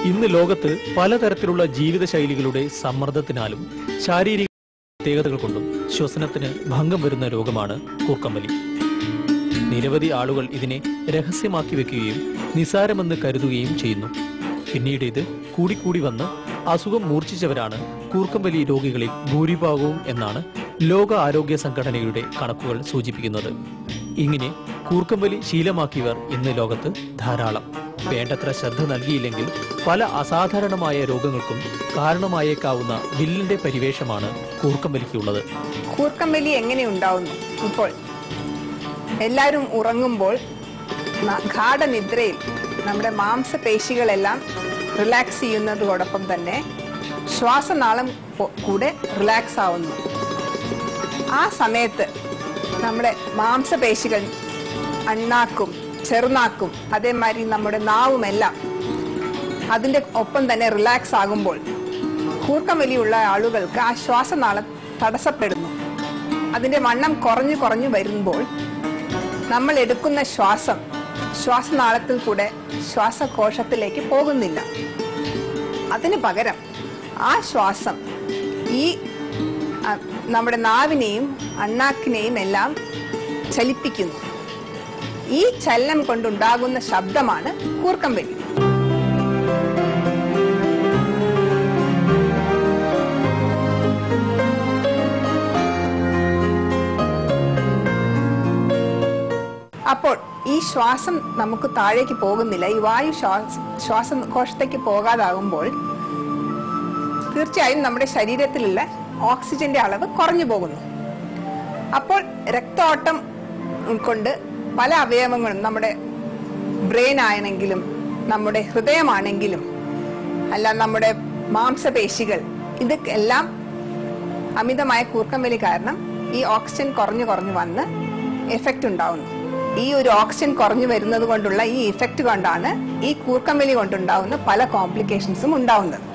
ഇന്ന് ലോകത്ത് പലതരത്തിലുള്ള ജീവിതശൈലികളുടെ സമ്മർദ്ദത്തിനാലും ശാരീരിക പ്രത്യേകതകൾ കൊണ്ടും ശ്വസനത്തിന് ഭംഗം വരുന്ന രോഗമാണ് കൂർക്കമ്പലി. നിരവധി ആളുകൾ ഇതിനെ രഹസ്യമാക്കി വെക്കുകയും നിസാരമെന്ന് കരുതുകയും ചെയ്യുന്നു. പിന്നീട് ഇത് കൂടിക്കൂടി വന്ന് അസുഖം മൂർച്ഛിച്ചവരാണ് കൂർക്കമ്പലി രോഗികളിൽ ഭൂരിഭാഗവും എന്നാണ് ലോക ആരോഗ്യ സംഘടനയുടെ കണക്കുകൾ സൂചിപ്പിക്കുന്നത്. ഇങ്ങനെ കൂർക്കമ്പലി ശീലമാക്കിയവർ ഇന്ന് ലോകത്ത് ധാരാളം. വേണ്ടത്ര ശ്രദ്ധ നൽകിയില്ലെങ്കിൽ പല അസാധാരണമായ രോഗങ്ങൾക്കും കാരണമായേക്കാവുന്ന വില്ലിന്റെ പരിവേഷമാണ് കൂർക്കമ്പലിക്കുള്ളത്. കൂർക്കമ്പലി എങ്ങനെ ഉണ്ടാവുന്നു? ഇപ്പോൾ എല്ലാവരും ഉറങ്ങുമ്പോൾ ഗാഠനിദ്രയിൽ നമ്മുടെ മാംസപേശികളെല്ലാം റിലാക്സ് ചെയ്യുന്നതോടൊപ്പം തന്നെ ശ്വാസനാളം കൂടെ റിലാക്സ് ആവുന്നു. ആ സമയത്ത് നമ്മുടെ മാംസപേശികൾ അണ്ണാക്കും ചെറുനാക്കും അതേമാതിരി നമ്മുടെ നാവുമെല്ലാം അതിൻ്റെ ഒപ്പം തന്നെ റിലാക്സ് ആകുമ്പോൾ കൂർക്കമ്പലിയുള്ള ആളുകൾക്ക് ആ ശ്വാസനാളം തടസ്സപ്പെടുന്നു. അതിൻ്റെ വണ്ണം കുറഞ്ഞു കുറഞ്ഞു വരുമ്പോൾ നമ്മൾ എടുക്കുന്ന ശ്വാസനാളത്തിൽ കൂടെ ശ്വാസകോശത്തിലേക്ക് പോകുന്നില്ല. അതിന് പകരം ആ ശ്വാസം ഈ നമ്മുടെ നാവിനെയും അണ്ണാക്കിനെയും എല്ലാം ചലിപ്പിക്കുന്നു. ഈ ചലനം കൊണ്ടുണ്ടാകുന്ന ശബ്ദമാണ് കൂർക്കമ്പലി. അപ്പോൾ ഈ ശ്വാസം നമുക്ക് താഴേക്ക് പോകുന്നില്ല. ഈ വായു ശ്വാസകോശത്തേക്ക് പോകാതാകുമ്പോൾ തീർച്ചയായും നമ്മുടെ ശരീരത്തിലുള്ള ഓക്സിജന്റെ അളവ് കുറഞ്ഞു പോകുന്നു. അപ്പോൾ രക്തോട്ടം കൊണ്ട് പല അവയവങ്ങളും, നമ്മുടെ ബ്രെയിൻ ആണെങ്കിലും നമ്മുടെ ഹൃദയമാണെങ്കിലും അല്ല നമ്മുടെ മാംസപേശികൾ, ഇതെല്ലാം അമിതമായ കൂർക്കമ്പലി കാരണം ഈ ഓക്സിജൻ കുറഞ്ഞു കുറഞ്ഞു വന്ന് എഫക്റ്റ് ഉണ്ടാവുന്നു. ഈ ഒരു ഓക്സിജൻ കുറഞ്ഞു വരുന്നത് കൊണ്ടുള്ള ഈ ഇഫക്റ്റ് കൊണ്ടാണ് ഈ കൂർക്കമ്പലി കൊണ്ടുണ്ടാവുന്ന പല കോംപ്ലിക്കേഷൻസും ഉണ്ടാവുന്നത്.